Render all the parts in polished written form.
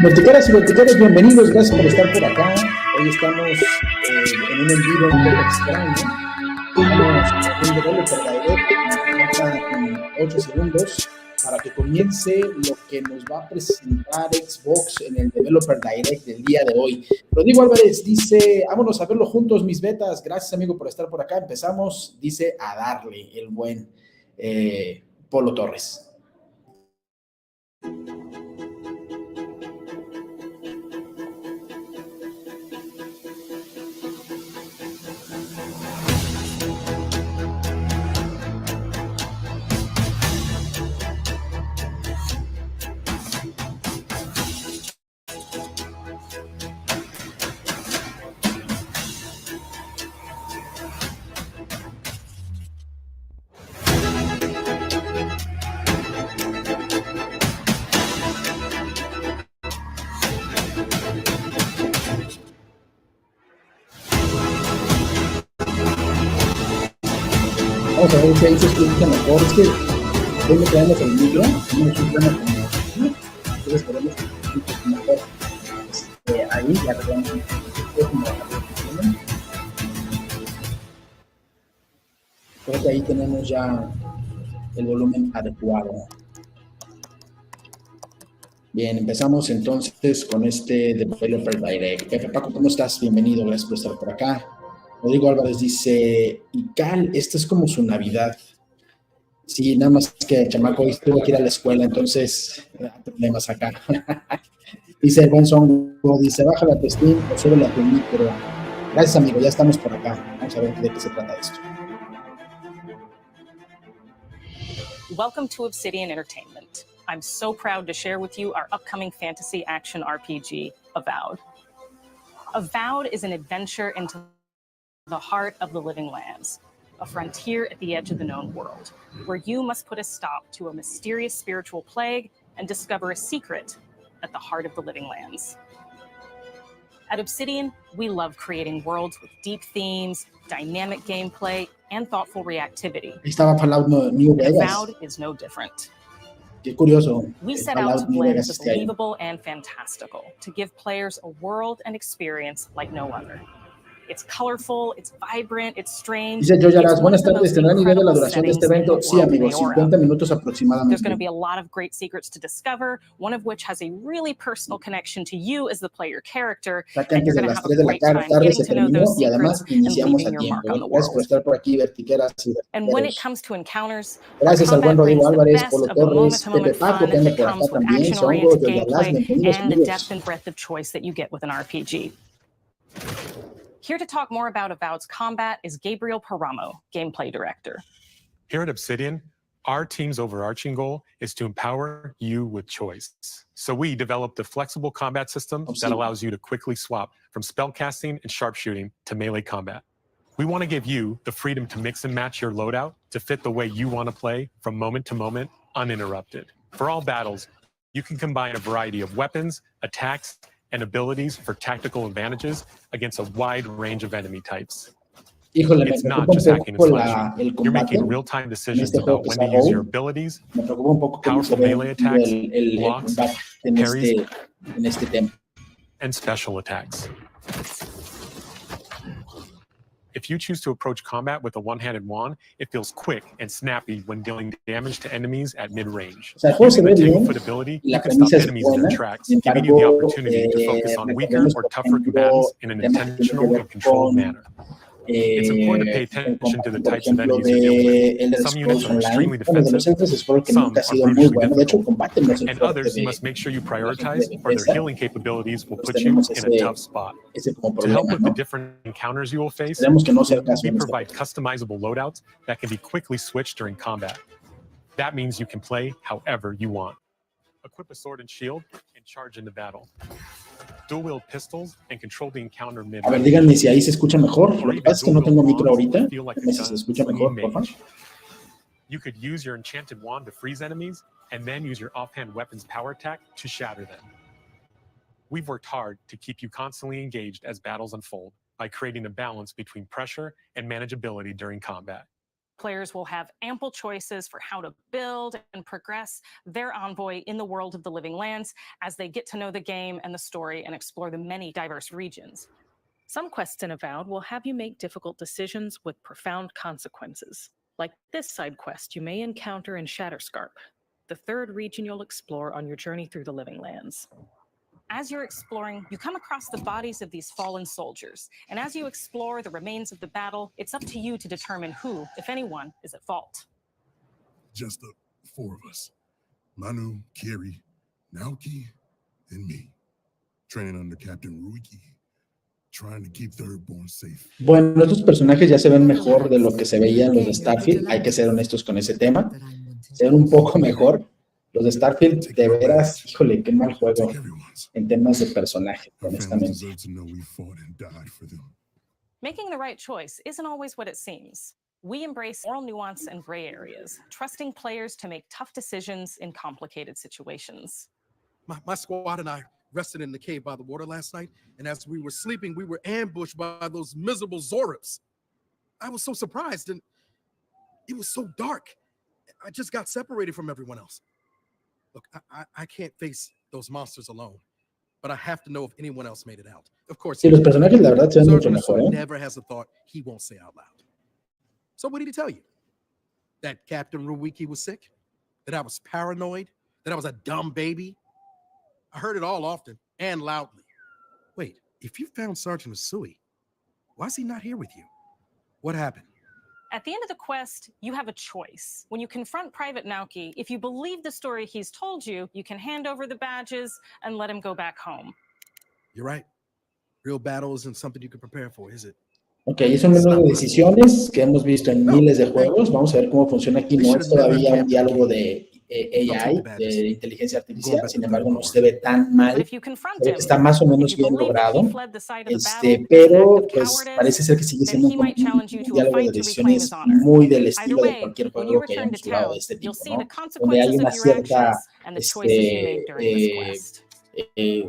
Vertiqueras y vertiqueros, bienvenidos, gracias por estar por acá. Hoy estamos en un envío un poco extraño. Estamos en un developer direct, faltan 8 segundos para que comience lo que nos va a presentar Xbox en el developer direct del día de hoy. Rodrigo Álvarez dice, vámonos a verlo juntos, mis betas. Gracias, amigo, por estar por acá. Empezamos, dice, a darle el buen Polo Torres. Vamos a ver si ahí se escucha mejor. Es que tengo que darnos el micro, no es un problema con el, entonces podemos que se escuche mejor. Ahí ya arreglamos un poco. Creo que ahí tenemos ya el volumen adecuado. Bien, empezamos entonces con este Developer Direct. Pepe Paco, ¿cómo estás? Bienvenido, gracias por estar por acá. Rodrigo Álvarez dice, y Cal, esta es como su Navidad. Sí, nada más que el chamaco hoy tuvo que ir a la escuela, entonces problemas acá. Dice el buen Songo, dice, bájale a tu Steam o súbele a tu micro. Gracias, amigo, ya estamos por acá. Vamos a ver de qué se trata esto. Welcome to Obsidian Entertainment. I'm so proud to share with you our upcoming fantasy action RPG, Avowed. Avowed is an adventure into the heart of the living lands, a frontier at the edge of the known world, where you must put a stop to a mysterious spiritual plague and discover a secret at the heart of the living lands. At Obsidian, we love creating worlds with deep themes, dynamic gameplay, and thoughtful reactivity. Estaba Fallout New Vegas. Avowed is no different. Qué curioso. We set out to blend the believable and fantastical to give players a world and experience like no other. It's colorful, it's vibrant, it's strange. Dice Joyaras, buenas tardes, ¿tendrán idea de la duración de este evento? Sí, amigos, 50 minutos aproximadamente. There's going to be a lot of great secrets to discover, one of which has a really personal connection to you as the player character, and you're going to have a great time getting to know those secrets and leaving your mark on the world. Gracias por estar por aquí, vertiqueras y vertiqueros. And when it comes to encounters, gracias al buen Rodrigo Álvarez, Polo Torres, Pepe Paco, que anda por acá también, Songo, Joyaras, bienvenidos, and the depth and breadth of choice that you get with an RPG. Here to talk more about Avowed's combat is Gabriel Paramo, Gameplay Director. Here at Obsidian, our team's overarching goal is to empower you with choice. So we developed a flexible combat system that allows you to quickly swap from spellcasting and sharpshooting to melee combat. We want to give you the freedom to mix and match your loadout to fit the way you want to play from moment to moment, uninterrupted. For all battles, you can combine a variety of weapons, attacks, and abilities for tactical advantages against a wide range of enemy types. Híjole, it's not just hacking and slashing. You're making real-time decisions about when to use your abilities, powerful melee attacks, blocks, parries, and special attacks. If you choose to approach combat with a one-handed wand, it feels quick and snappy when dealing damage to enemies at mid-range. Using the take-foot ability, you can stop enemies in their tracks, giving you the opportunity to focus on weaker or tougher combatants in an intentional and controlled manner. It's important to pay attention to the types of enemies you're dealing with. Some units are extremely defensive, some are brutally difficult, and others you must make sure you prioritize, or their healing capabilities will put you in a tough spot. To help with the different encounters you will face, we provide customizable loadouts that can be quickly switched during combat. That means you can play however you want. Equip a sword and shield and charge into battle. Dual-wield pistols and control the encounter mid. A ver, díganme si ahí se escucha mejor. Lo que pasa es que no tengo micro ahorita. Díganme si se escucha mejor, por favor. You could use your enchanted wand to freeze enemies, and then use your offhand weapon's power attack to shatter them. We've worked hard to keep you constantly engaged as battles unfold by creating a balance between pressure and manageability during combat. Players will have ample choices for how to build and progress their envoy in the world of the living lands as they get to know the game and the story and explore the many diverse regions. Some quests in Avowed will have you make difficult decisions with profound consequences, like this side quest you may encounter in Shatterscarp, the third region you'll explore on your journey through the living lands. As you're exploring, you come across the bodies of these fallen soldiers, and as you explore the remains of the battle, it's up to you to determine who, if anyone, is at fault. Just the four of us. Manu, Kiri, Naoki, and me. Training under Captain Ruiki. Trying to keep Thirdborn safe. Bueno, estos personajes ya se ven mejor de lo que se veían los de Starfield, hay que ser honestos con ese tema. Se ven un poco mejor. Los de Starfield, de veras, híjole, qué mal juego en temas de personaje, honestamente. Making the right choice isn't always what it seems. We embrace moral nuance and gray areas, trusting players to make tough decisions in complicated situations. My squad and I rested in the cave by the water last night, and as we were sleeping, we were ambushed by those miserable Zorips. I was so surprised, and it was so dark. I just got separated from everyone else. Look, I can't face those monsters alone, but I have to know if anyone else made it out. Of course, sí, los personajes, la verdad, se ven mucho mejor, ¿eh? Never has a thought he won't say out loud. So what did he tell you? That Captain Ruiki was sick? That I was paranoid? That I was a dumb baby? I heard it all often and loudly. Wait, if you found Sergeant Usui, why is he not here with you? What happened? At the end of the quest, you have a choice. When you confront Private Naoki, if you believe the story he's told you, you can hand over the badges and let him go back home. You're right. Real battle isn't something you can prepare for, is it? Ok, es un menú de decisiones que hemos visto en miles de juegos. Vamos a ver cómo funciona aquí. No es todavía un diálogo de AI, de inteligencia artificial, sin embargo no se ve tan mal, se ve que está más o menos bien logrado, pero pues parece ser que sigue siendo un diálogo de decisiones muy del estilo de cualquier juego que hayamos jugado de este tipo, ¿no? Donde hay una cierta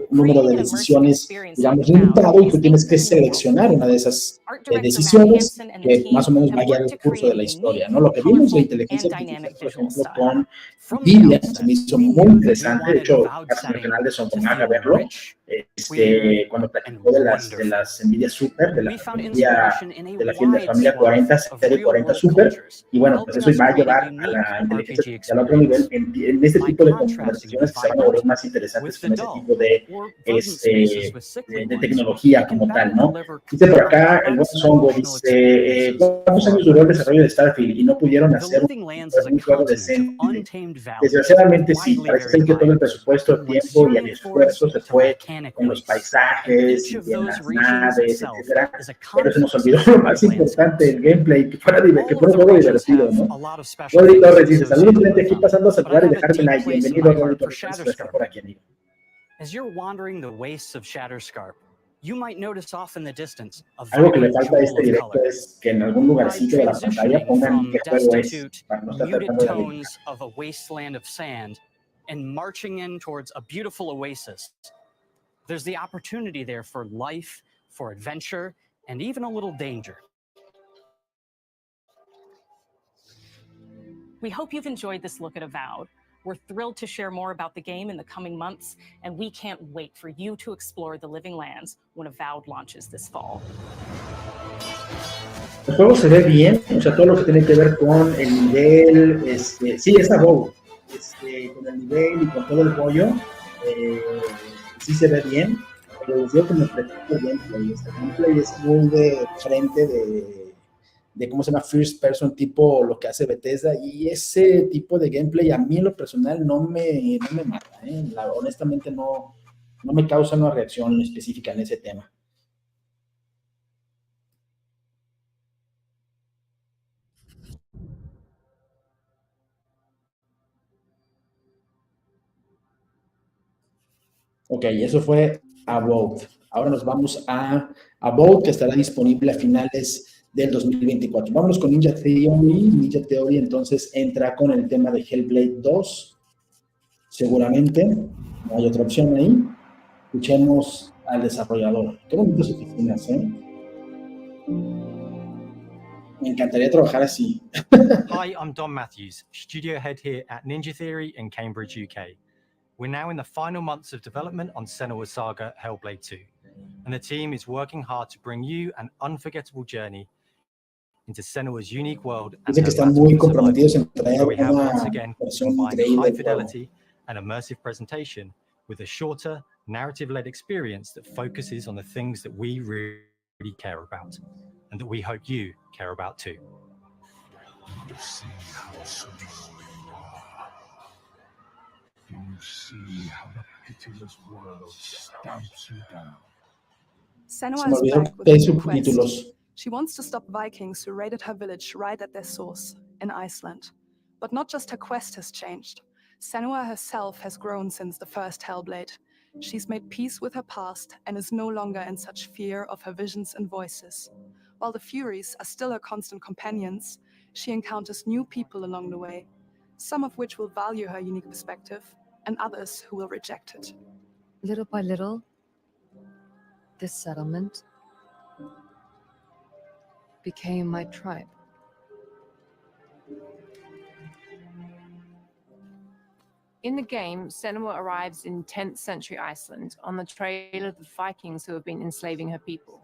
número de decisiones, digamos, limitado, y tú tienes que seleccionar una de esas decisiones que más o menos va a guiar el curso de la historia, ¿no? Lo que vimos de inteligencia artificial, por ejemplo, con Vivian, se me hizo muy interesante. De hecho, casi al canal de Songomaga verlo, cuando platicó de las Nvidia Super, de la familia 40, serie 40 Super, y bueno, pues eso va a llevar a la inteligencia artificial a otro nivel en este tipo de conversaciones que se van a volver más interesantes con ese tipo de tecnología como tal, ¿no? Dice por acá, el buen Songo dice, ¿cuántos años duró el desarrollo de Starfield y no pudieron hacer un juego decente? Desgraciadamente sí, parece ser que todo el presupuesto, el tiempo y el esfuerzo se fue en los paisajes y en las naves, etcétera, pero se nos olvidó lo más importante, el gameplay, que fuera un juego divertido, ¿no? Rodri Torres dice, saludos, gente, aquí pasando a saludar y dejarme like. Bienvenido, Rodri Torres, gracias por estar por aquí, amigo. As you're wandering the wastes of Shatterscarp, you might notice off in the distance a algo que le falta a este directo es que en algún lugarcito de la pantalla pongan qué juego es, para no estar tratando de adivinar. Of a wasteland of sand and marching in towards a beautiful oasis. There's the opportunity there for life, for adventure, and even a little danger. We hope you've enjoyed this look at Avowed. We're thrilled to share more about the game in the coming months, and we can't wait for you to explore the living lands when Avowed launches this fall. El juego se ve bien, o sea, todo lo que tiene que ver con el nivel, sí, es Avowed, con el nivel y con todo el rollo, sí se ve bien, pero les digo que me preocupa el gameplay. Este gameplay es muy de frente de cómo se llama, first person, tipo lo que hace Bethesda, y ese tipo de gameplay a mí en lo personal no me mata, honestamente no me causa una reacción específica en ese tema. Ok, eso fue Avowed. Ahora nos vamos a Avowed, que estará disponible a finales del 2024. Vámonos con Ninja Theory. Ninja Theory entonces entra con el tema de Hellblade 2. Seguramente, no hay otra opción ahí. Escuchemos al desarrollador. Qué bonitas oficinas, ¿eh? Me encantaría trabajar así. Hi, I'm Don Matthews, studio head here at Ninja Theory in Cambridge, UK. We're now in the final months of development on Senua's saga Hellblade 2, and the team is working hard to bring you an unforgettable journey into Senua's unique world. Dice que están muy comprometidos en traer we have una once again versión combined increíble high del juego. fidelity and immersive presentation with a shorter, narrative-led experience that focuses on the things that we really care about, and that we hope you care about too. You see how small you are. You see how the pitiless world stamps you down. Senua is back with a new quest. She wants to stop Vikings who raided her village right at their source, in Iceland. But not just her quest has changed. Senua herself has grown since the first Hellblade. She's made peace with her past and is no longer in such fear of her visions and voices. While the Furies are still her constant companions, she encounters new people along the way, some of which will value her unique perspective, and others who will reject it. Little by little, this settlement became my tribe. In the game, Senua arrives in 10th century Iceland on the trail of the Vikings who have been enslaving her people.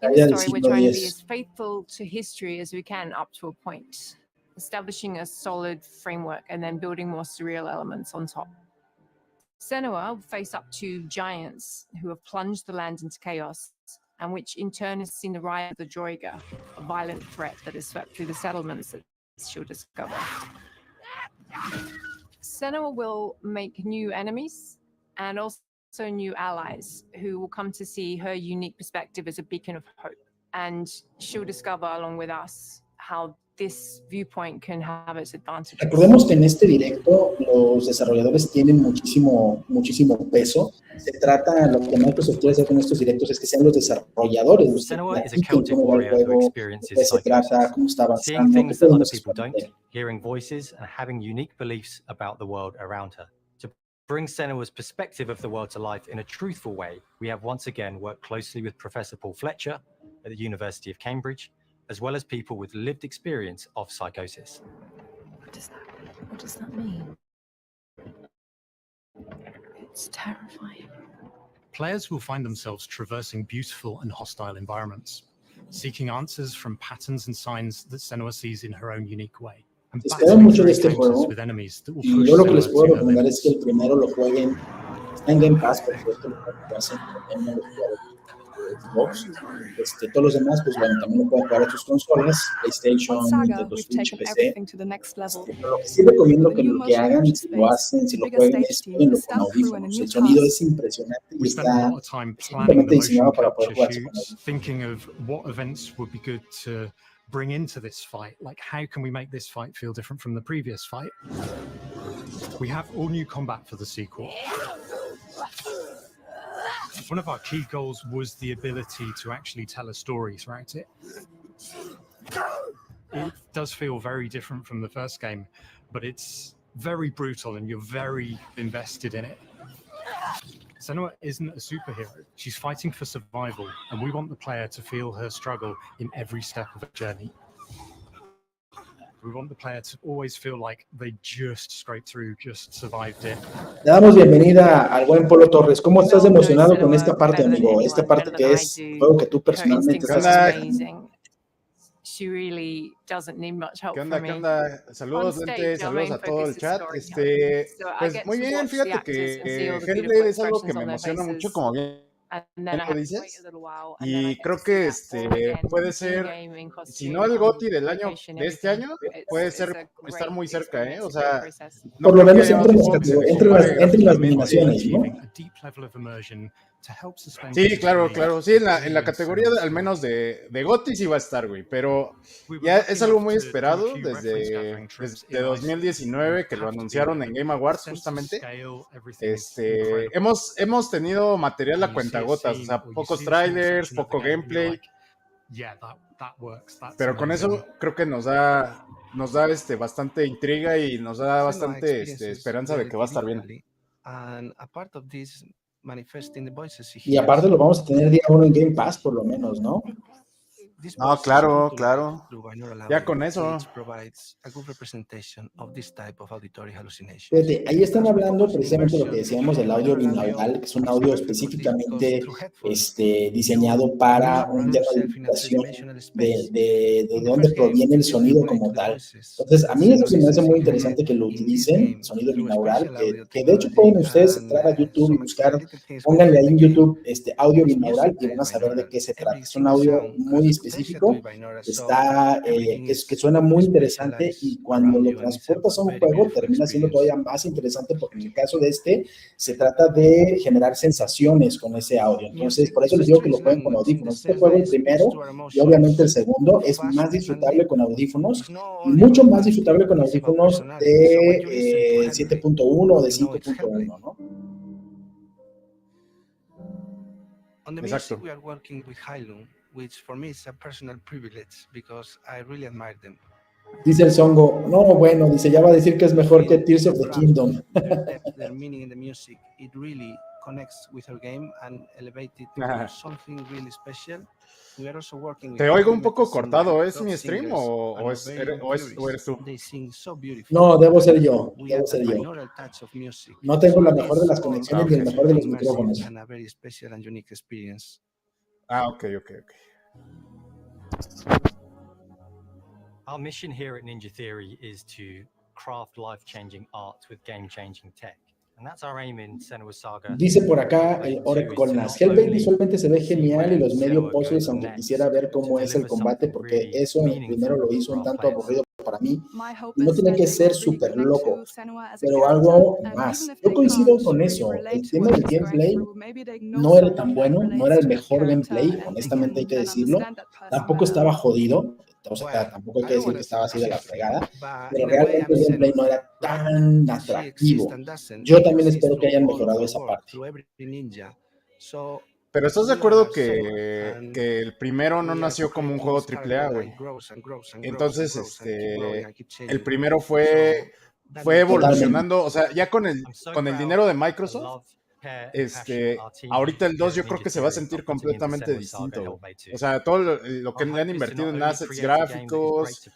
In the story, we're trying to be as faithful to history as we can up to a point, establishing a solid framework and then building more surreal elements on top. Senua will face up to giants who have plunged the land into chaos, and which in turn has seen the rise of the Droiga, a violent threat that has swept through the settlements that she'll discover. Senua will make new enemies and also new allies who will come to see her unique perspective as a beacon of hope. And she'll discover along with us how this viewpoint can have its advantages. Recordemos que en este directo los desarrolladores tienen muchísimo peso. Se trata, lo que Microsoft quiere hacer con estos directos es que sean los desarrolladores los que platiquen cómo va el juego, de qué se trata, cómo está avanzando, qué podemos esperar. Hearing voices and having unique beliefs about the world around her. To bring Senua's perspective of the world to life in a truthful way, we have once again worked closely with Professor Paul Fletcher at the University of Cambridge, as well as people with lived experience of psychosis. What does that mean? It's terrifying. Players will find themselves traversing beautiful and hostile environments, seeking answers from patterns and signs that Senua sees in her own unique way. Espero mucho de este juego, y yo lo que les puedo recomendar es que el primero lo jueguen, está en Game Pass, por supuesto, lo hacen en el Xbox. Todos los demás, pues bueno, también lo pueden jugar en sus consolas, PlayStation, Nintendo Switch, PC. Pero lo que sí recomiendo que hagan, si lo hacen, si lo jueguen, es jueguenlo con audífonos. El sonido es impresionante y está simplemente diseñado para poder jugarse con él. Thinking of what events would be good to bring into this fight, like how can we make this fight feel different from the previous fight? We have all new combat for the sequel. One of our key goals was the ability to actually tell a story throughout it. It does feel very different from the first game, but it's very brutal and you're very invested in it. Senua isn't a superhero. She's fighting for survival, and we want the player to feel her struggle in every step of the journey. We want the player to always feel like they just scraped through, just survived it. Le damos bienvenida al buen Polo Torres. ¿Cómo estás emocionado con esta parte, amigo? Esta parte que es el juego que tú personalmente estás haciendo. She really doesn't need much help. ¿Qué onda? Saludos, Lente, saludos a todo el chat. Pues muy bien, fíjate que Hellblade es algo que me emociona mucho, como bien lo dices, y creo que puede ser, si no el GOTY del año, de este año, puede ser estar muy cerca, o sea, no por lo menos entre las nominaciones, ¿no? Sí, claro, sí, en la categoría al menos de GOTY sí va a estar, güey, pero ya es algo muy esperado desde 2019 que lo anunciaron en Game Awards justamente. Hemos tenido material a cuentagotas, o sea, pocos trailers, poco gameplay. Pero con eso creo que nos da bastante intriga y nos da bastante esperanza de que va a estar bien. Y aparte lo vamos a tener día 1 en Game Pass, por lo menos, ¿no? No, claro, claro. Ya con eso. Fíjate, ahí están hablando precisamente lo que decíamos del audio binaural, que es un audio específicamente diseñado para un tema de imitación de dónde proviene el sonido como tal. Entonces, a mí eso sí me hace muy interesante que lo utilicen, sonido binaural, que de hecho pueden ustedes entrar a YouTube y buscar, pónganle ahí en YouTube audio binaural y van a saber de qué se trata. Es un audio muy específico, que suena muy interesante, y cuando lo transportas a un juego termina siendo todavía más interesante, porque en el caso de se trata de generar sensaciones con ese audio. Entonces, por eso les digo que lo jueguen con audífonos. Este juego, el primero, y obviamente el segundo, es más disfrutable con audífonos, y mucho más disfrutable con audífonos de 7.1 o de 5.1, ¿no? Exacto. Dice el Songo, no, bueno, dice, ya va a decir que es mejor que Tears of the Kingdom. Te oigo un poco cortado, ¿es mi stream o eres tú? No, debo ser yo. No tengo la mejor de las conexiones ni el mejor de los micrófonos. Ok. Our mission here at Ninja Theory is to craft life-changing art with game-changing tech. And that's our aim in Senua's Saga. Dice por acá Orek Colnas, Hellblade visualmente se ve genial y los medio puzzles, aunque quisiera ver cómo es el combate, porque eso en el primero lo hizo un tanto aburrido para mí, y no tiene que ser súper loco, pero algo más. Yo coincido con eso. El tema del gameplay no era tan bueno, no era el mejor gameplay, honestamente hay que decirlo, tampoco estaba jodido, o sea, tampoco hay que decir que estaba así de la fregada, pero realmente el gameplay no era tan atractivo. Yo también espero que hayan mejorado esa parte. Pero ¿estás de acuerdo que el primero no nació como un juego AAA, güey? Entonces, el primero fue evolucionando, o sea, ya con el dinero de Microsoft, ahorita el 2 yo creo que se va a sentir completamente distinto. O sea, todo lo que le han invertido en assets gráficos,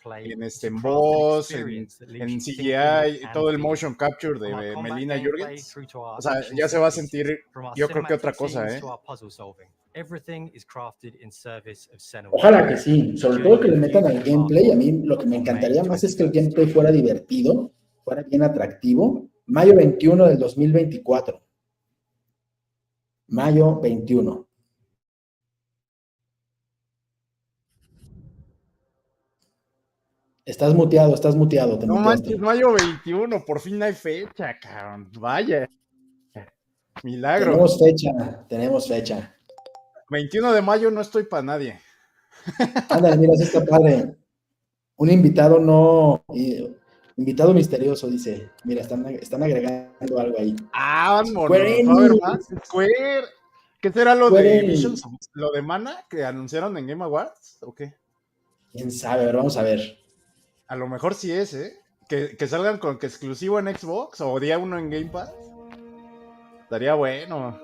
en voz, en CGI, todo el motion capture de Melina Jurgens, o sea, ya se va a sentir, yo creo que otra cosa, ¿eh? Ojalá que sí, sobre todo que le metan al gameplay. A mí lo que me encantaría más es que el gameplay fuera divertido, fuera bien atractivo. Mayo 21 del 2024. Mayo 21. Estás muteado. No manches, mayo 21, por fin hay fecha, cabrón. Vaya. Milagro. Tenemos fecha. 21 de mayo no estoy para nadie. Ándale, mira, eso está padre. Un invitado invitado misterioso, dice. Mira, están agregando algo ahí. Vámonos, va a haber más. Square. ¿Qué será lo de Visions? ¿Lo de Mana que anunciaron en Game Awards? ¿O qué? Quién sabe, a ver, vamos a ver. A lo mejor sí es, ¿eh? Que salgan con que exclusivo en Xbox o día uno en Game Pass. Estaría bueno.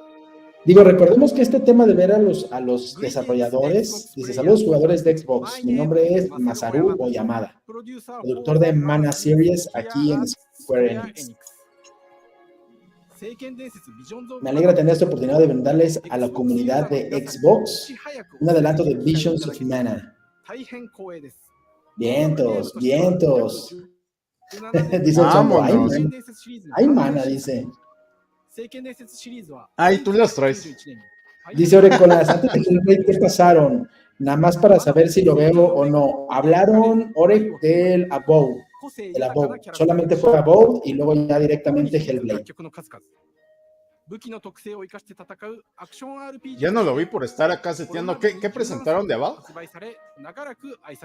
Digo, recordemos que este tema de ver a los desarrolladores, dice, saludos jugadores de Xbox, mi nombre es Masaru Oyamada, productor de Mana Series aquí en Square Enix. Me alegra tener esta oportunidad de brindarles a la comunidad de Xbox un adelanto de Visions of Mana. Vientos. Dice el Chombo, hay mana, dice. Ay, tú los traes. Dice Orecolas, antes de Hellblade, ¿qué pasaron? Nada más para saber si lo veo o no. Hablaron Orek del Above. Solamente fue Above y luego ya directamente Hellblade. Ya no lo vi por estar acá seteando. ¿Qué presentaron de Above?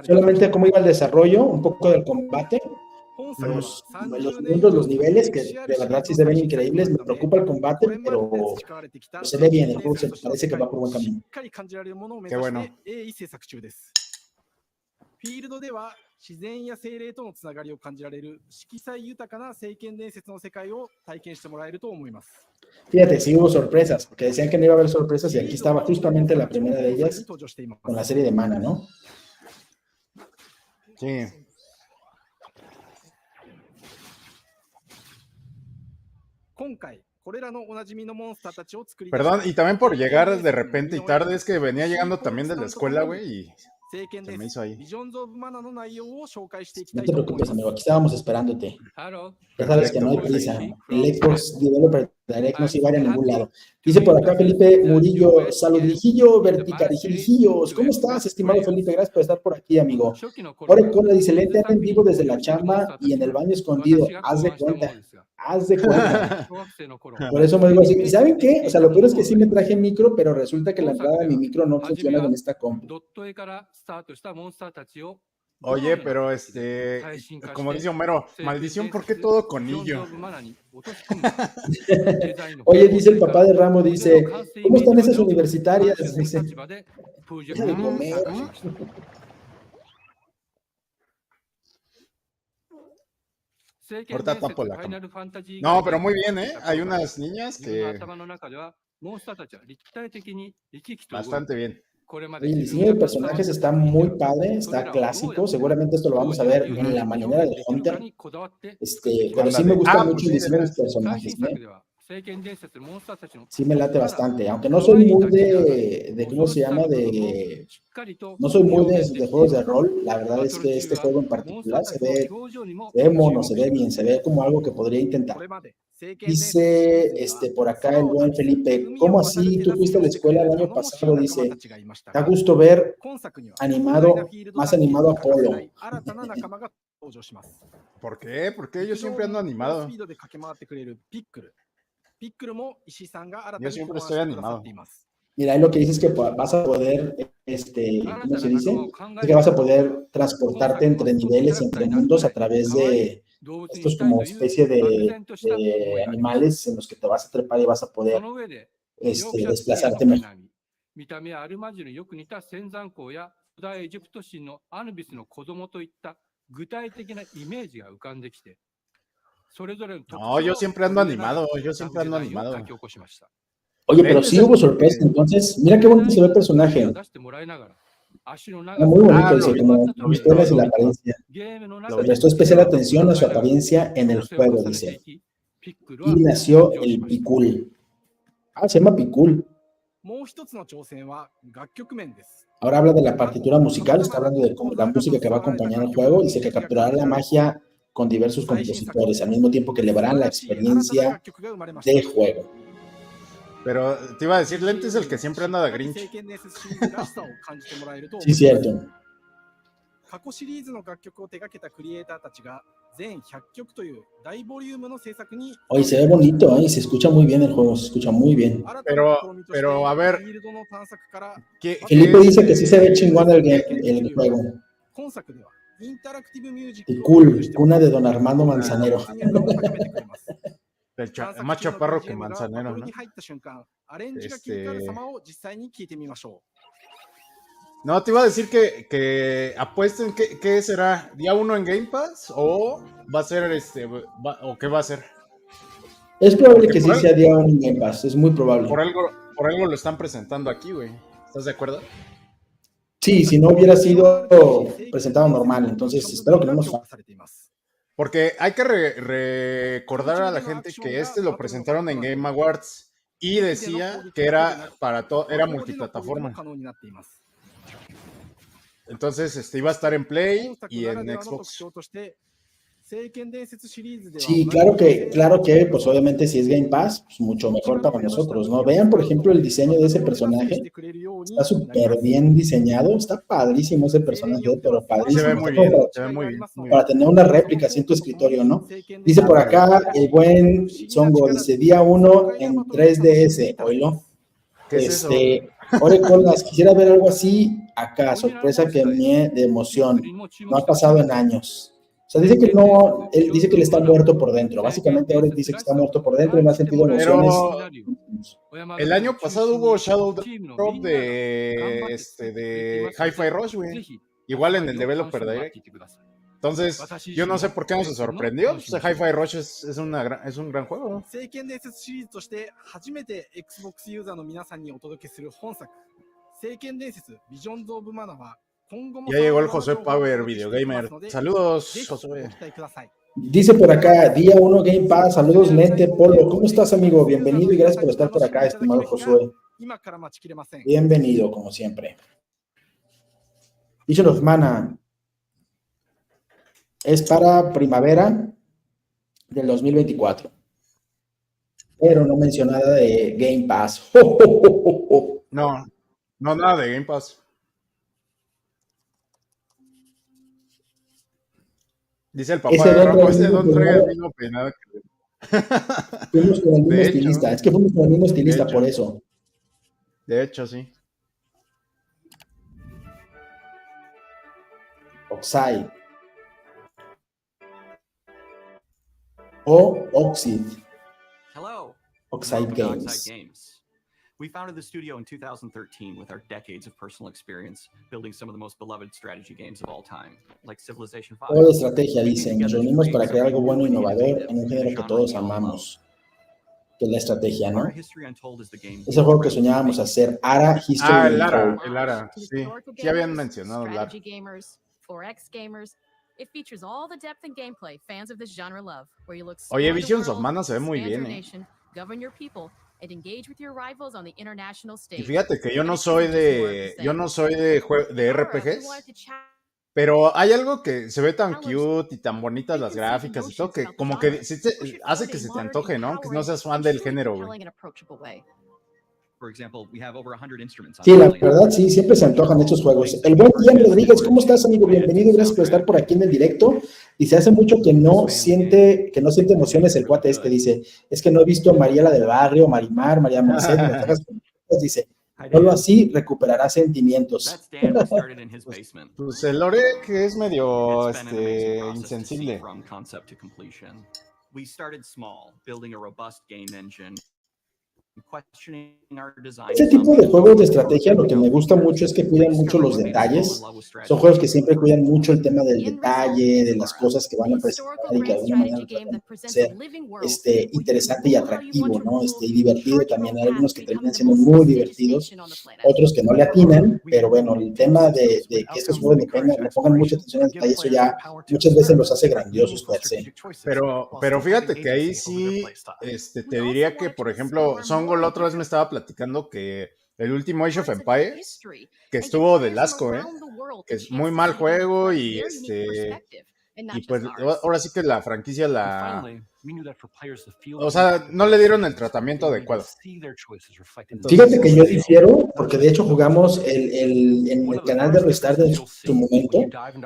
Solamente cómo iba el desarrollo, un poco del combate. Los mundos, los niveles, que de verdad sí se ven increíbles. Me preocupa el combate, pero se ve bien, el juego se parece que va por buen camino. Qué bueno. フィールドでは自然や精霊とのつながりを感じられる色彩豊かな聖剣伝説の世界を体験してもらえると思います。Fíjate, sí hubo sorpresas, porque decían que no iba a haber sorpresas y aquí estaba justamente la primera de ellas con la serie de Mana, ¿no? Sí. Perdón, y también por llegar de repente y tarde, es que venía llegando también de la escuela, güey, y se me hizo ahí. No te preocupes, amigo, aquí estábamos esperándote. Ya sabes que no hay prisa. El Xbox Developer Direct no se va a ir a ningún lado. Dice por acá Felipe Murillo, saludijillo, verticarijillos. ¿Cómo estás, estimado Felipe? Gracias por estar por aquí, amigo. Ore Cola dice, lente en vivo desde la chamba y en el baño escondido. Haz de cuenta. Haz de cuenta. Por eso me digo así. ¿Y saben qué? O sea, lo peor es que sí me traje micro, pero resulta que la entrada de mi micro no funciona con esta compu. Oye, pero como dice Homero, maldición, ¿por qué todo conillo? Oye, dice el papá de Ramo, dice, ¿cómo están esas universitarias? Dice, deja de comer. Ahorita tapo la cámara. No, pero muy bien, ¿eh? Hay unas niñas que... Bastante bien. El diseño de personajes está muy padre, está clásico. Seguramente esto lo vamos a ver en la mañana de Hunter. Pero sí me gusta mucho el diseño de los personajes, ¿eh? Sí me late bastante, aunque no soy muy de ¿cómo se llama? No soy muy de juegos de rol. La verdad es que este juego en particular se ve mono, se ve bien, se ve como algo que podría intentar. Dice por acá el buen Felipe, ¿cómo así? Tú fuiste a la escuela el año pasado, dice, da gusto ver más animado a Polo. ¿Por qué? Porque yo siempre ando animado. Yo siempre estoy animado. Mira, ahí lo que dices es que vas a poder, ¿cómo se dice? Es que vas a poder transportarte entre niveles, entre mundos a través de estos como especie de animales en los que te vas a trepar y vas a poder desplazarte mejor. No, yo siempre ando animado, Oye, pero sí hubo sorpresa, entonces, mira qué bonito se ve el personaje. Muy bonito, dice, como mis piernas y la apariencia. Le prestó especial atención a su apariencia en el juego, dice. Y nació el Pikul. Se llama Pikul. Ahora habla de la partitura musical, está hablando de la música que va a acompañar el juego. Dice que capturará la magia con diversos compositores, al mismo tiempo que elevarán la experiencia de juego. Pero te iba a decir, Lente es el que siempre anda de Grinch. Sí, cierto. Oye, se ve bonito, se escucha muy bien el juego, se escucha muy bien. Pero a ver, Felipe dice que sí se ve chingón el juego. Y cool, cuna de Don Armando Manzanero. El más chaparro que Manzanero, ¿no? No, te iba a decir que apuesten, ¿qué será? ¿Día 1 en Game Pass? ¿O va a ser o qué va a ser? Es probable que sí sea día 1 en Game Pass, es muy probable. Por algo lo están presentando aquí, güey. ¿Estás de acuerdo? Sí, si no hubiera sido presentado normal, entonces espero que no nos falte. Porque hay que recordar a la gente que lo presentaron en Game Awards y decía que era era multiplataforma. Entonces iba a estar en Play y en Xbox. Sí, claro que, pues obviamente si es Game Pass, pues mucho mejor para nosotros, ¿no? Vean, por ejemplo, el diseño de ese personaje, está súper bien diseñado, está padrísimo ese personaje, pero padrísimo. Se ve muy bien, se ve muy bien. Para tener una réplica así en tu escritorio, ¿no? Dice por acá el buen Zongo, dice, día 1 en 3DS, oílo. Orecolas, quisiera ver algo así acá, sorpresa que me de emoción, no ha pasado en años. O sea, dice que no, él dice que él está muerto por dentro. Básicamente ahora dice que está muerto por dentro y no ha sentido emociones. El año pasado hubo Shadow Drop de Hi-Fi Rush, güey. igual en el Developer Direct. Entonces, yo no sé por qué no se sorprendió. Pues, Hi-Fi Rush es un gran juego. Ya llegó el Josué Power Videogamer. Saludos, Josué. Dice por acá, día 1 Game Pass, saludos Nete, Polo, ¿cómo estás amigo? Bienvenido y gracias por estar por acá, estimado Josué. Bienvenido, como siempre. Vision of Mana es para primavera del 2024. Pero no menciona nada de Game Pass. No, nada de Game Pass. Dice el papá de Rojo, ese Don trae el mismo peinado que... Fuimos con el mismo estilista, es que fuimos con el mismo estilista por eso. De hecho, sí. Oxide. O Oxide. Hello. Oxide Games. We founded the studio in 2013 with our decades of personal experience building some of the most beloved strategy games of all time, like Civilization 5. Toda estrategia, dicen, nos reunimos para crear algo bueno e innovador en un género que todos amamos. Que es la estrategia, ¿no? Es el juego que soñábamos hacer, ARA History Untold. El ARA, sí. Sí habían mencionado el ARA. Oye, Visions of Mana se ve muy bien, Y fíjate que yo no soy de RPGs, pero hay algo que se ve tan cute y tan bonitas las gráficas y todo, que como que hace que se te antoje, ¿no? Que no seas fan del género, güey. Sí, la verdad, sí, siempre se antojan estos juegos. El buen Ian Rodríguez, ¿cómo estás, amigo? Bienvenido, gracias por estar por aquí en el directo. Dice, hace mucho que no siente emociones el cuate este, dice, es que no he visto a Mariela del Barrio, Marimar, María Mercedes, dice, solo así recuperará sentimientos. Pues el Lore que es medio insensible. We started small, building a robust game engine. Este tipo de juegos de estrategia lo que me gusta mucho es que cuidan mucho los detalles. Son juegos que siempre cuidan mucho el tema del detalle, de las cosas que van a presentar y que de alguna manera tratan de ser interesante y atractivo, ¿no? Y divertido también. Hay algunos que terminan siendo muy divertidos, otros que no le atinan, pero bueno, el tema de que estos juegos le pongan mucha atención al detalle, eso ya muchas veces los hace grandiosos per se. Pero fíjate que ahí sí, te diría que, por ejemplo, Songo la otra vez me estaba platicando que el último Age of Empires, que estuvo del asco, que es muy mal juego y pues ahora sí que la franquicia o sea, no le dieron el tratamiento adecuado. Entonces, fíjate que yo difiero, porque de hecho jugamos en el canal de Restart en su momento,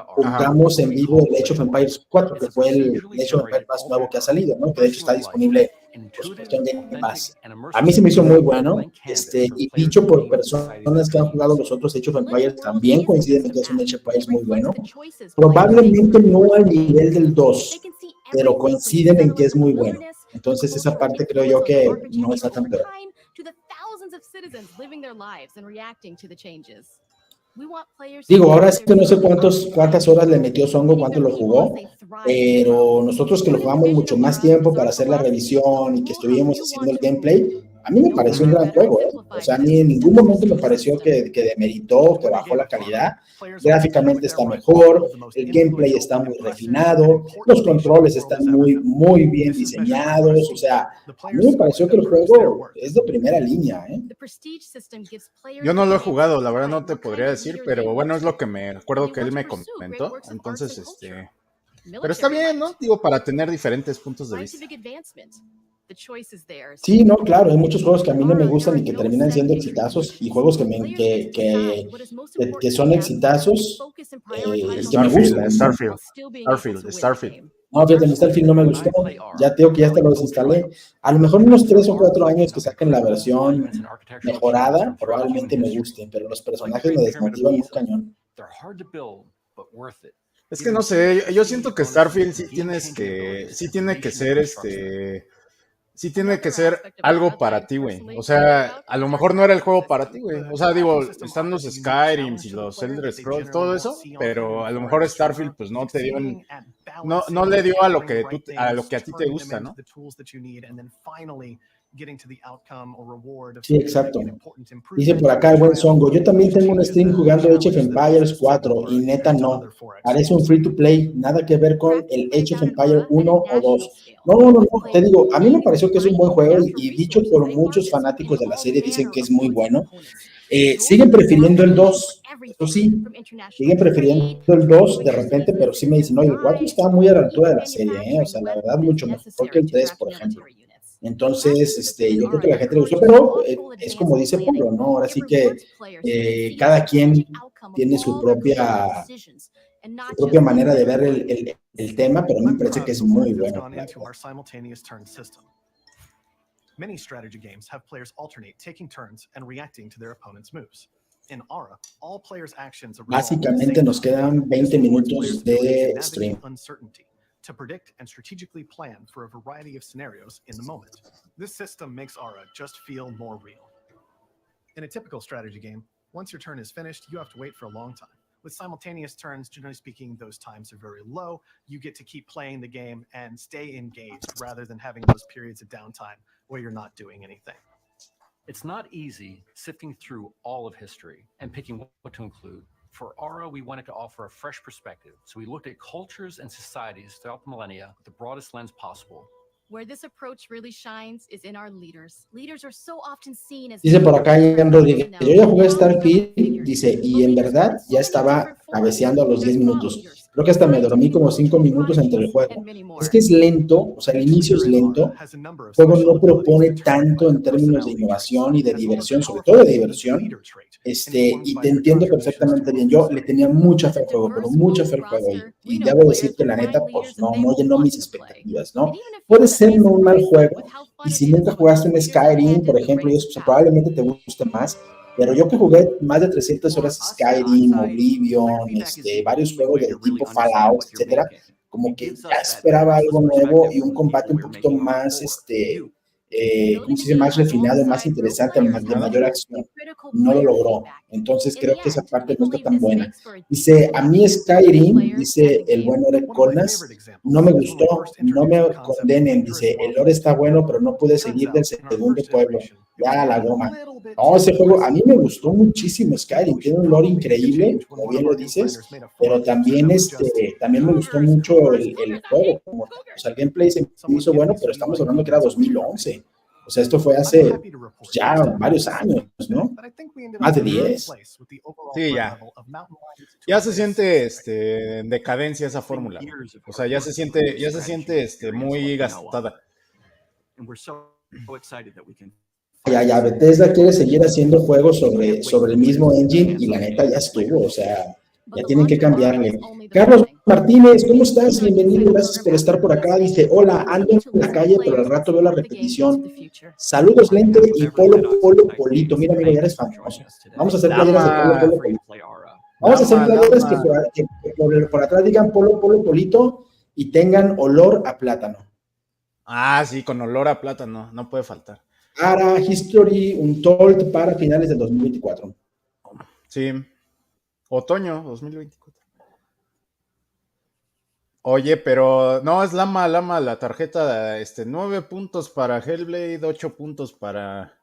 jugamos en vivo el Age of Empires 4, que fue el Age of Empires más nuevo que ha salido, ¿no? Que de hecho está disponible por supuesto en Game Pass. A mí se me hizo muy bueno, y dicho por personas que han jugado los otros Age of Empires, también coinciden en que es un Age of Empires muy bueno. Probablemente no al nivel del 2, pero coinciden en que es muy bueno. Entonces esa parte creo yo que no está tan peor. Digo, ahora sí que no sé cuántas horas le metió Songo, cuánto lo jugó, pero nosotros que lo jugamos mucho más tiempo para hacer la revisión y que estuvimos haciendo el gameplay, a mí me pareció un gran juego, O sea, a mí en ningún momento me pareció que demeritó, que bajó la calidad. Gráficamente está mejor, el gameplay está muy refinado, los controles están muy, muy bien diseñados. O sea, a mí me pareció que el juego es de primera línea, Yo no lo he jugado, la verdad no te podría decir, pero bueno, es lo que me acuerdo que él me comentó. Entonces, pero está bien, ¿no? Digo, para tener diferentes puntos de vista. Sí, no, claro, hay muchos juegos que a mí no me gustan y que terminan siendo exitazos, y juegos que son exitazos que me gustan. Starfield. No, fíjate, Starfield no me gustó, ya tengo que ya hasta lo desinstalé. A lo mejor unos 3 o 4 años que saquen la versión mejorada, probablemente me gusten, pero los personajes me desmotivan un cañón. Es que no sé, yo siento que Starfield sí tiene que ser sí tiene que ser algo para ti, güey. O sea, a lo mejor no era el juego para ti, güey. O sea, digo, están los Skyrims y los Elder Scrolls, todo eso, pero a lo mejor Starfield, pues no te dio, no le dio a lo que a ti te gusta, ¿no? Sí, exacto. Dice por acá el buen Songo, yo también tengo un stream jugando Age of Empires 4 y neta no, parece un free to play, nada que ver con el Age of Empires 1 o 2. No, te digo, a mí me pareció que es un buen juego y dicho por muchos fanáticos de la serie dicen que es muy bueno. Siguen prefiriendo el 2, eso sí, siguen prefiriendo el 2 de repente, pero sí me dicen, oye, el 4 está muy a la altura de la serie, o sea, la verdad, mucho mejor que el 3, por ejemplo. Entonces, yo creo que a la gente le gustó, pero es como dice Pablo, ¿no? Ahora sí que cada quien tiene su propia manera de ver el tema, pero a mí me parece que es muy bueno. Many strategy games have players alternate taking turns and reacting to their opponent's moves. In Aura, all players' actions are básicamente nos quedan 20 minutos de stream. To predict and strategically plan for a variety of scenarios in the moment. This system makes Aura just feel more real. In a typical strategy game, once your turn is finished, you have to wait for a long time. With simultaneous turns, generally speaking, those times are very low. You get to keep playing the game and stay engaged rather than having those periods of downtime where you're not doing anything. It's not easy sifting through all of history and picking what to include. For Aura, we wanted to offer a fresh perspective, so we looked at cultures and societies throughout the millennia with the broadest lens possible. Where this approach really shines is in our leaders. Leaders are so often seen as... Dice por acá Ian Rodríguez, yo ya jugué Starfield, dice, y en verdad ya estaba cabeceando a los 10 minutos. Creo que hasta me dormí como 5 minutos entre el juego. Es que es lento, o sea, el inicio es lento. El juego no propone tanto en términos de innovación y de diversión, sobre todo de diversión. Y te entiendo perfectamente bien. Yo le tenía mucha fe al juego, pero mucha fe al juego. Y debo decir que la neta, pues no llenó mis expectativas, ¿no? Puede ser no un mal juego. Y si nunca jugaste un Skyrim, por ejemplo, y eso, pues, probablemente te guste más. Pero yo que jugué más de 300 horas Skyrim, Oblivion, varios juegos de tipo Fallout, etcétera, como que ya esperaba algo nuevo y un combate un poquito más, ¿cómo se dice? Más refinado, más interesante, de mayor acción. No lo logró. Entonces creo que esa parte no está tan buena. Dice, a mí Skyrim, dice el buen Orek Colnas, no me gustó, no me condenen. Dice, el lore está bueno, pero no pude seguir del segundo pueblo. Ya la goma. No, ese juego, a mí me gustó muchísimo Skyrim, tiene un lore increíble, como bien lo dices, pero también, también me gustó mucho el juego. O sea, el gameplay se me hizo bueno, pero estamos hablando que era 2011. O sea, esto fue hace pues, ya varios años, ¿no? Más de 10. Sí, ya. Ya se siente en decadencia esa fórmula. O sea, ya se siente muy gastada. Ya, Bethesda quiere seguir haciendo juegos sobre el mismo engine y la neta ya estuvo, o sea, ya tienen que cambiarle. Carlos Martínez, ¿cómo estás? Bienvenido, gracias por estar por acá. Dice, hola, ando en la calle, pero al rato veo la repetición. Saludos, Lente y Polo Polito. Mira, ya eres famoso. Vamos a hacer playeras de Polo Polito. Vamos a hacer playeras que por atrás digan Polo Polito y tengan olor a plátano. Ah, sí, con olor a plátano, no puede faltar. Para History Untold para finales del 2024. Sí, otoño 2024. Oye, pero no, es Lama, la tarjeta, 9 puntos para Hellblade, 8 puntos para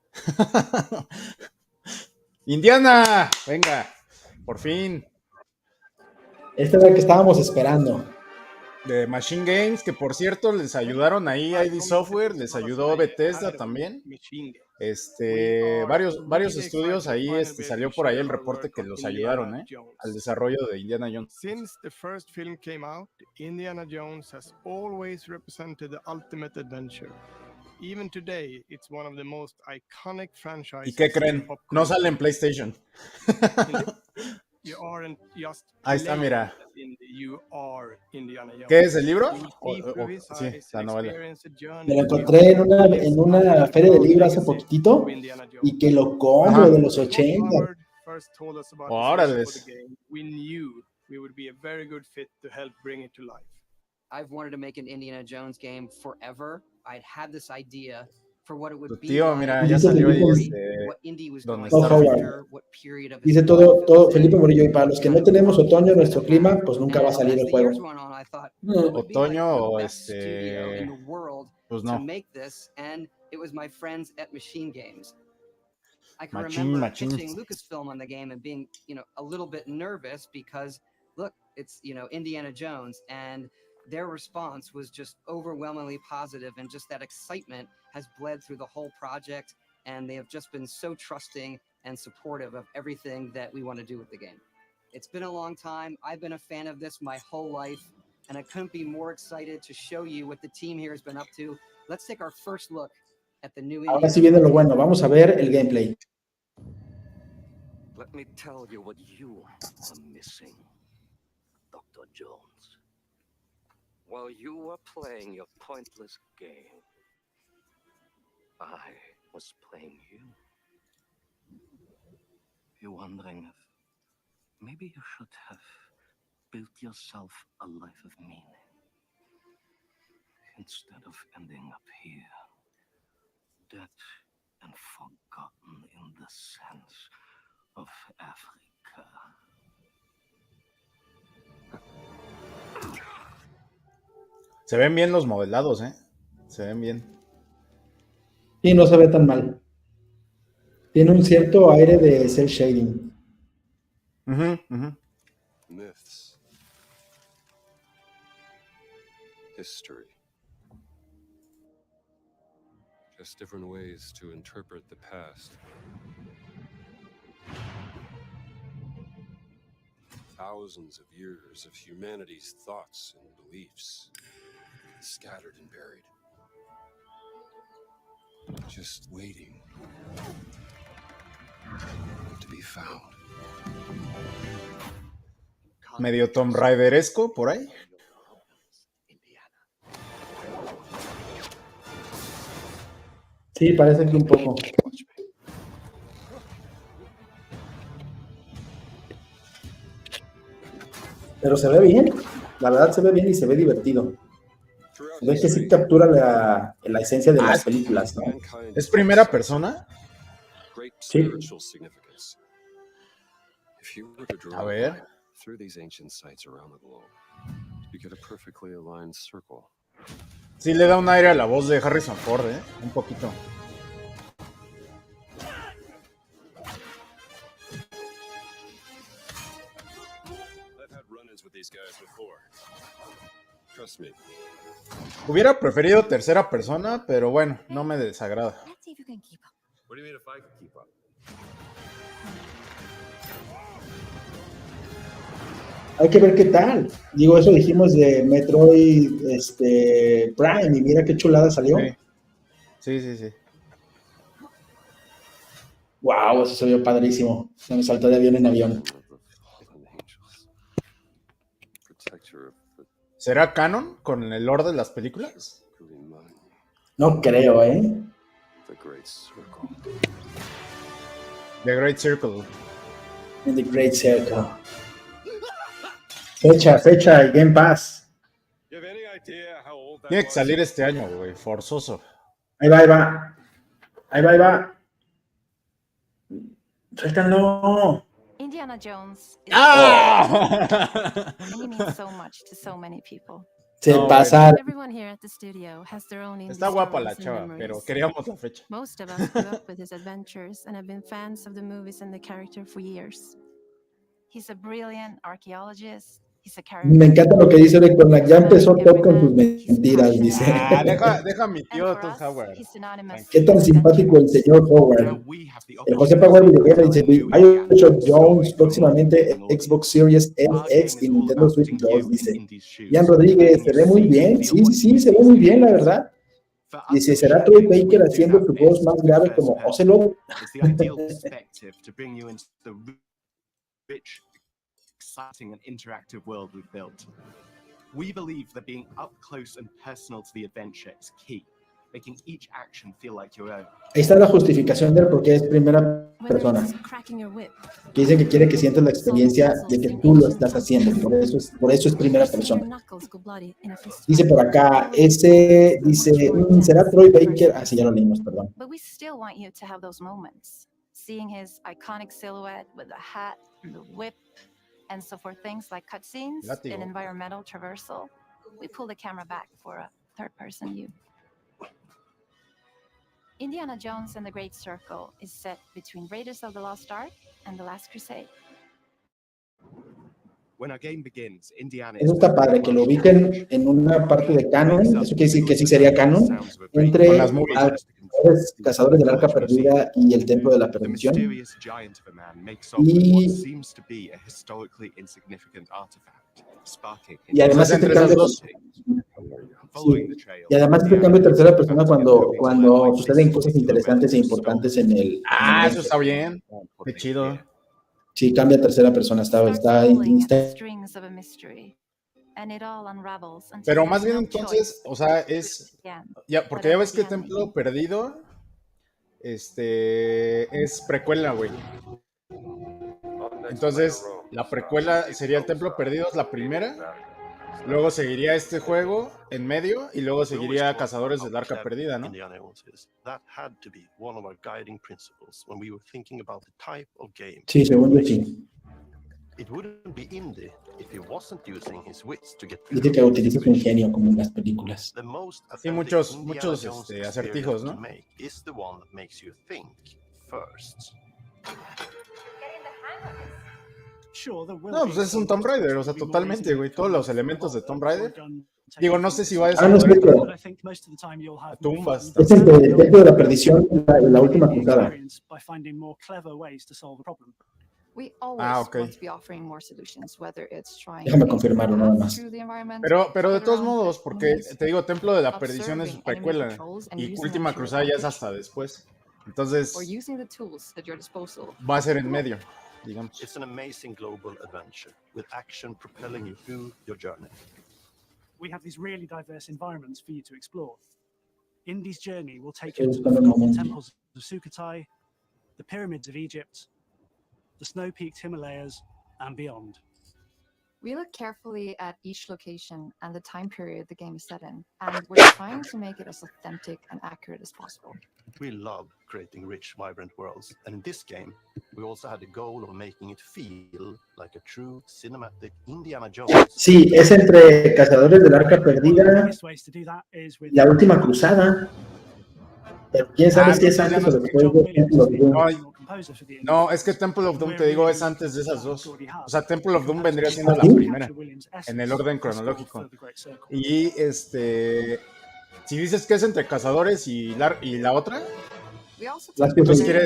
Indiana, venga, por fin. Esta es la que estábamos esperando. De Machine Games, que por cierto les ayudaron ahí, ID Software, les ayudó Bethesda también. Varios estudios ahí, salió por ahí el reporte que los ayudaron, al desarrollo de Indiana Jones. Since the first film came out, Indiana Jones has always represented the ultimate adventure. Even today, it's one of the most iconic franchises. ¿Y qué creen? No sale en PlayStation. Ahí está, mira. ¿Qué es el libro? Sí, la novela. Me lo encontré en una feria de libros hace poquitito y que lo compro de los 80. Órale. I've wanted to make an Indiana Jones game forever, I'd had this idea for what it would be Tío, like, mira, ya salió ahí what indie was donde going está. after, what period of Dice todo Felipe Murillo, y para los que no tenemos otoño en nuestro clima, pues nunca va a salir el juego. Otoño o pues no. It was my friends at Machine Games. I can Machine. remember pitching Lucasfilm on the game and being, a little bit nervous because, look, it's, Indiana Jones, and their response was just overwhelmingly positive, and just that excitement has bled through the whole project, and they have just been so trusting and supportive of everything that we want to do with the game. It's been a long time. I've been a fan of this my whole life, and I couldn't be more excited to show you what the team here has been up to. Let's take our first look at the new. Ahora sí viene lo bueno. Vamos a ver el gameplay. Let me tell you what you are missing, Dr. Jones. While you were playing your pointless game, I was playing you. You're wondering if maybe you should have built yourself a life of meaning instead of ending up here, dead and forgotten in the sense of Africa. Se ven bien los modelados, se ven bien. Sí, no se ve tan mal. Tiene un cierto aire de cel shading. Myths. History. Just different ways to interpret the past. Thousands of years of humanity's thoughts and beliefs, scattered and buried. Just waiting to be found. Medio Tomb Raideresco por ahí. Sí, parece que un poco. Pero se ve bien, la verdad se ve bien y se ve divertido. Se ve que sí captura la esencia de las películas, ¿no? ¿Es primera persona? Sí. A ver. Sí le da un aire a la voz de Harrison Ford, un poquito. Hubiera preferido tercera persona, pero bueno, no me desagrada. Hay que ver qué tal. Digo, eso dijimos de Metroid Prime, y mira qué chulada salió. Sí. Wow, eso se vio padrísimo. Se me saltó de avión en avión. ¿Será canon con el lore de las películas? No creo, The Great Circle. The Great Circle. The Great Circle. Fecha, y Game Pass. Tiene que salir este año, güey, forzoso. Ahí va. Suéltalo. Indiana Jones is ¡Ah! and he means so much to so many people. Se pasa. Everyone here at the studio has their own Está guapa la chava, pero queríamos la fecha. Most of us grew up with his adventures and have been fans of the movies and the character for years. He's a brilliant archaeologist. Me encanta lo que dice de con la ya empezó Top con sus mentiras, dice. Deja a mi tío Todd Howard. Qué tan simpático el señor Howard. El José Power Videogame dice, Bioshock Jones, próximamente Xbox Series X y Nintendo Switch 2, dice. Ian Rodríguez, se ve muy bien. Sí, se ve muy bien, la verdad. Dice, ¿será Troy Baker haciendo su voz más grave como Ocelot? Exciting and interactive world we've built. We believe that being up close and personal to the adventure is key. making each action feel like your own. Ahí está la justificación del por qué es primera persona. Que dice que quiere que sientas la experiencia de que tú lo estás haciendo. Por eso es primera persona. Dice por acá, ese dice, ¿será Troy Baker? Ah, sí, ya lo leímos, perdón. But we still want you to have those moments. Seeing his iconic silhouette with the hat and the whip. And so for things like cutscenes and environmental traversal, we pull the camera back for a third-person view. Indiana Jones and the Great Circle is set between Raiders of the Lost Ark and The Last Crusade. When our game begins, Indiana Eso está padre, que lo ubiquen en una parte de canon, eso quiere decir que sí sería canon, entre los cazadores del arca perdida y el templo de la perdición. Y además este cambio, y además este cambio de tercera persona cuando suceden cosas interesantes e importantes en el... Ah, eso está bien, qué chido. Sí, cambia a tercera persona, está Pero más bien entonces, o sea, es... Ya, porque ya ves que Templo Perdido es precuela, güey. Entonces, la precuela sería el Templo Perdido, es la primera. Luego seguiría este juego en medio y luego seguiría Cazadores del Arca Perdida, ¿no? Sí, según yo sí. Dice que utiliza su ingenio como en las películas. Sí, muchos acertijos, ¿no? No, pues es un Tomb Raider, o sea, totalmente, güey. Todos los elementos de Tomb Raider. Digo, no sé si va a desarrollar tumbas. Es el templo de la perdición y la última cruzada. Ok. Déjame confirmarlo nada más. Pero de todos modos, porque te digo, Templo de la Perdición es precuela y Última Cruzada ya es hasta después. Entonces, va a ser en medio, digamos. It's an amazing global adventure with action propelling you through your journey. We have these really diverse environments for you to explore. Indy's journey will take you to the forgotten temples of Sukhothai, the pyramids of Egypt, the snow-peaked Himalayas, and beyond. We look carefully at each location and the time period the game is set in, and we're trying to make it as authentic and accurate as possible. We love creating rich, vibrant worlds, and in this game, we also had the goal of making it feel like a true cinematic Indiana Jones. Sí, es entre Cazadores del Arca Perdida y la Última Cruzada. Pero quién sabe si es antes o después de Temple of Doom. No, es que Temple of Doom, te digo, es antes de esas dos. O sea, Temple of Doom vendría siendo la primera, en el orden cronológico. Y si dices que es entre Cazadores y la otra, entonces quiere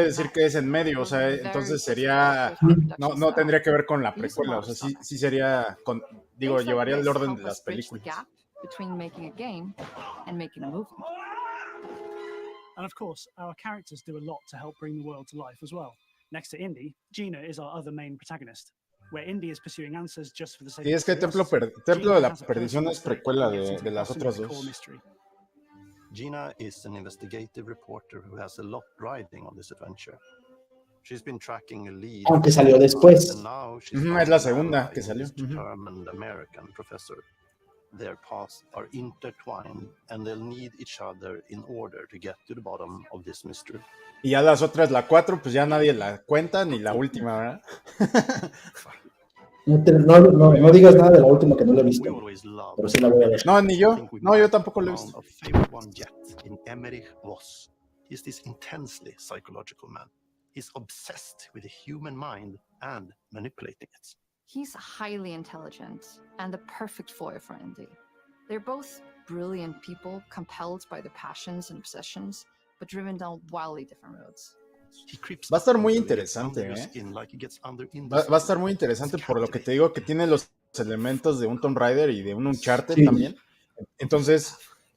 decir que es en medio, o sea, entonces sería, no tendría que ver con la precuela, o sea, sí sería, llevaría el orden de las películas. And of course, our characters do a lot to help bring the world to life as well. Next to Indy, Gina is our other main protagonist, where Indy is pursuing answers just for the sake of Y es que Templo de la Perdición es precuela de las otras dos. Gina is an investigative reporter who has a lot riding on this adventure. She's been tracking a lead. Aunque salió después. Es la segunda que salió. Determined American professor. Their paths are intertwined and they'll need each other in order to get to the bottom of this mystery. Y ya las otras, la 4, pues ya nadie la cuenta, ni la última, ¿verdad? No digas nada de la última que no la he visto. Pero sí la voy a ver. No, ni yo. No, yo tampoco la he visto. He's this intensely psychological man. He's obsessed with the human mind and manipulating it. He's highly intelligent and the perfect foil for Indy. They're both brilliant people, compelled by their passions and obsessions, but driven down wildly different roads. Va a estar muy interesante, ¿eh? Va a estar muy interesante por lo que te digo, que tiene los elementos de un Tomb Raider y de un Uncharted también. Entonces,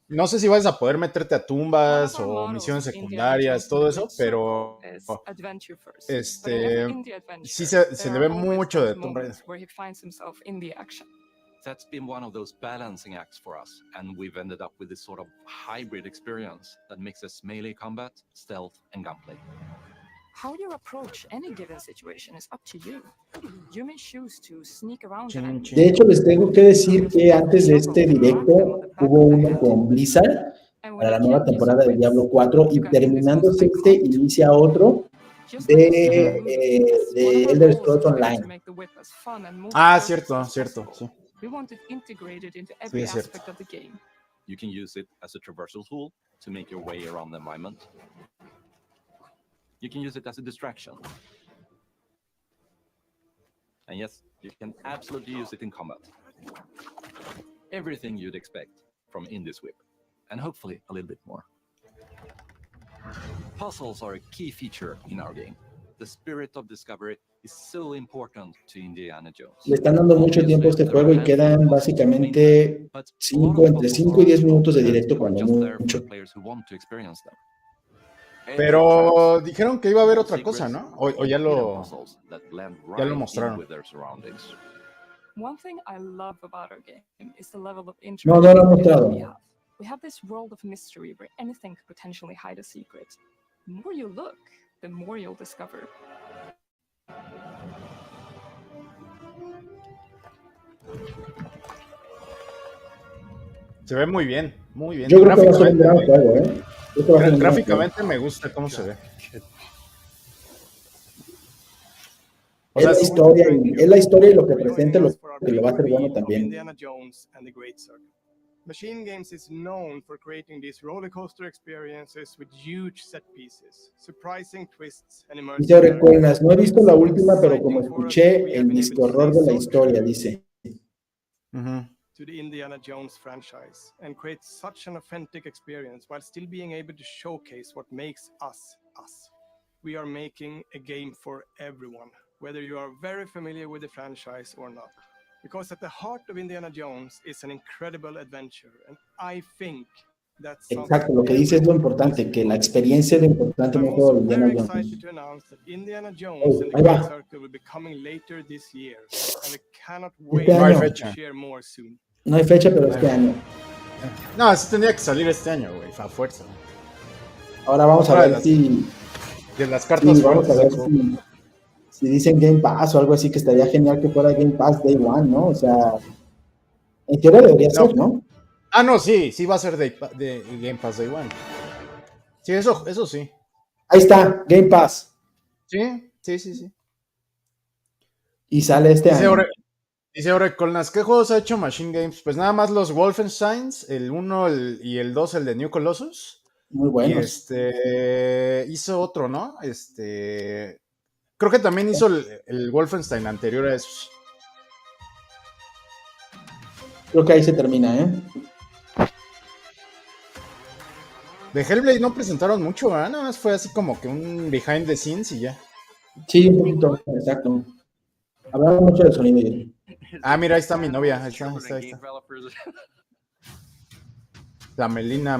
no sé si vas a poder meterte a tumbas o misiones secundarias, todo eso, pero sí se le ve mucho de Tomb Raider. That's been one of those balancing acts for us, and we've ended up with this sort of hybrid experience that mixes melee combat, stealth, and gunplay. How you approach any given situation is up to you. You may choose to sneak around. De hecho, les tengo que decir que antes de este directo hubo uno con Blizzard para la nueva temporada de Diablo 4 y terminándose este inicia otro de Elder Scrolls Online. Ah, cierto, cierto, sí. We want it integrated into every aspect of the game. You can use it as a traversal tool to make your way around the environment. You can use it as a distraction. And yes, you can absolutely use it in combat. Everything you'd expect from Indie's Whip, and hopefully a little bit more. Puzzles are a key feature in our game. The spirit of discovery is so important to Indiana Jones. Le están dando mucho tiempo a este juego y quedan básicamente entre 5 y 10 minutos de directo cuando mucho. Pero dijeron que iba a haber otra cosa, ¿no? O ya lo mostraron. One thing I love about our game is the level of interest. No lo han mostrado. We have this world of mystery where anything could potentially hide a secret. The more you look, the more you'll discover. Se ve muy bien, muy bien. Yo creo que va a ser un gran juego, ¿eh? Gráficamente me gusta cómo se ve. O sea, es la historia y lo que presenta lo que lo va a hacer bueno también. Machine Games is known for creating these roller coaster experiences with huge set pieces, surprising twists and immersive. Dice Orecolnas, no he visto la última, pero como escuché el disco horror de la historia, dice. To the Indiana Jones franchise and create such an authentic experience while still being able to showcase what makes us us. We are making a game for everyone, whether you are very familiar with the franchise or not. Because at the heart of Indiana Jones is an incredible adventure, and I think that's exacto, lo que dice es lo importante, que la experiencia es lo importante en un juego de Indiana Jones. I'm excited to announce that Indiana Jones and the Great Circle will be coming later this year, and I cannot wait to share more soon. No hay fecha, pero este año. No, eso tendría que salir este año, güey, a fuerza. Ahora vamos a ver si... De las cartas vamos a ver si dicen Game Pass o algo así, que estaría genial que fuera Game Pass Day One, ¿no? O sea, en teoría debería ser, ¿no? Ah, no, sí va a ser de Game Pass Day One. Sí, eso sí. Ahí está, Game Pass. Sí. Y sale este año. Dice Orecolnas, ¿qué juegos ha hecho Machine Games? Pues nada más los Wolfensteins, el 1 y el 2, el de New Colossus. Muy buenos. Y hizo otro, ¿no? Creo que también hizo el Wolfenstein anterior a esos. Creo que ahí se termina, ¿eh? De Hellblade no presentaron mucho, ¿verdad? Nada más fue así como que un behind the scenes y ya. Sí, un poquito, exacto. Hablamos mucho del sonido. Ah, mira, ahí está mi novia. Ahí está. La Melina.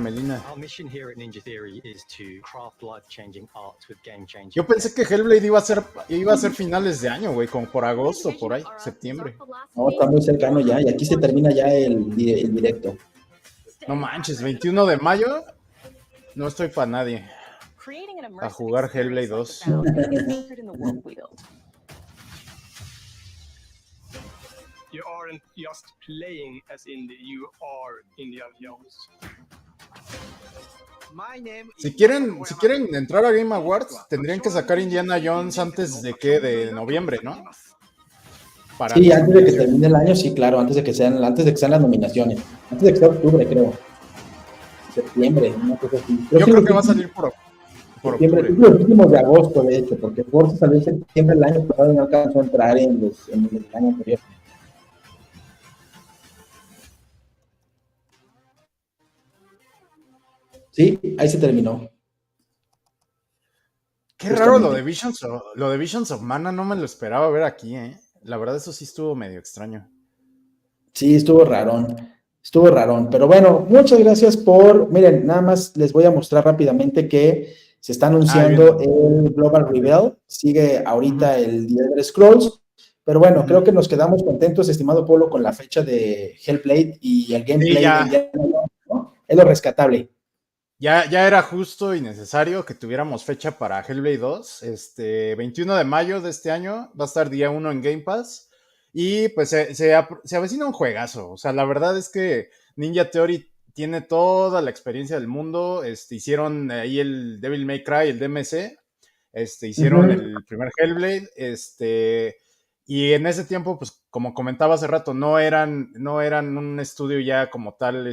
Yo pensé que Hellblade iba a ser finales de año, güey, como por agosto, por ahí, septiembre. No, está muy cercano ya, y aquí se termina ya el directo. No manches, 21 de mayo, no estoy para nadie. A jugar Hellblade 2. You aren't just playing as Indy, you are Indiana Jones. Si quieren entrar a Game Awards, tendrían que sacar Indiana Jones antes de noviembre, ¿no? Sí, antes de que termine el año, sí, claro, antes de que sean las nominaciones. Antes de que sea octubre, creo. Septiembre, una cosa así. Yo creo que va a salir por septiembre, los últimos de agosto, de hecho, porque Forza salió en septiembre el año pasado y no alcanzó a entrar en el año anterior. Sí, ahí se terminó. Qué raro lo de Visions of Mana, no me lo esperaba ver aquí, ¿eh? La verdad, eso sí estuvo medio extraño. Sí, estuvo rarón, pero bueno, muchas gracias miren, nada más les voy a mostrar rápidamente que se está anunciando el Global Reveal, sigue ahorita el The Elder Scrolls, Pero bueno, creo que nos quedamos contentos, estimado Polo, con la fecha de Hellblade y el gameplay de Indiana Jones, ¿no? Es lo rescatable. Ya era justo y necesario que tuviéramos fecha para Hellblade 2. 21 de mayo de este año va a estar día 1 en Game Pass. Y pues se avecina un juegazo. O sea, la verdad es que Ninja Theory tiene toda la experiencia del mundo. Hicieron ahí el Devil May Cry, el DMC. Hicieron el primer Hellblade. Y en ese tiempo, pues como comentaba hace rato, no eran un estudio ya como tal,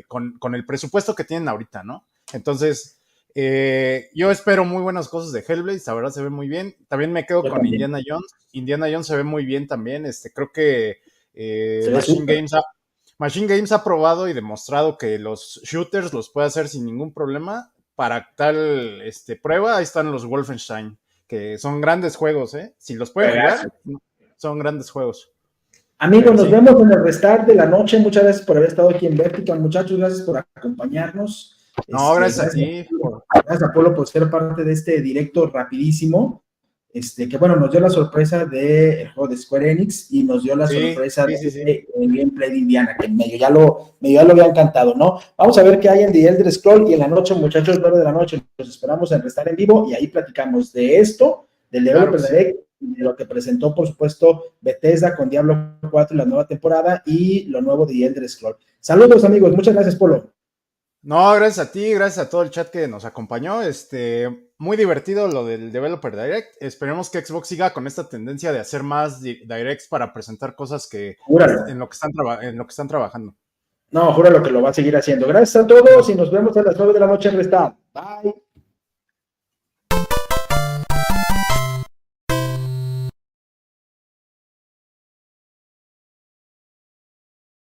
con el presupuesto que tienen ahorita, ¿no? Entonces, yo espero muy buenas cosas de Hellblade, la verdad se ve muy bien. También me quedo con Indiana Jones. Indiana Jones se ve muy bien también. Creo que Machine Games ha probado y demostrado que los shooters los puede hacer sin ningún problema. Para tal prueba, ahí están los Wolfenstein, que son grandes juegos, ¿eh? Si los pueden jugar, son grandes juegos. Amigos, nos vemos en el restart de la noche. Muchas gracias por haber estado aquí en Vertik. Muchachos, gracias por acompañarnos. No, gracias a ti. Gracias a Polo por ser parte de este directo rapidísimo. Que bueno, nos dio la sorpresa del juego de Square Enix y nos dio la sorpresa del gameplay de Indiana, que medio ya lo había encantado, ¿no? Vamos a ver qué hay en The Elder Scroll y en la noche, muchachos, 9 de la noche, los esperamos en Restar en Vivo y ahí platicamos de esto, del Developer Direct, de lo que presentó, por supuesto, Bethesda con Diablo 4 y la nueva temporada y lo nuevo de The Elder Scroll. Saludos, amigos, muchas gracias, Polo. No, gracias a ti, gracias a todo el chat que nos acompañó. Muy divertido lo del Developer Direct. Esperemos que Xbox siga con esta tendencia de hacer más directs para presentar cosas que en lo que están trabajando. No, júralo que lo va a seguir haciendo. Gracias a todos y nos vemos a las 9 de la noche en Restart. Bye.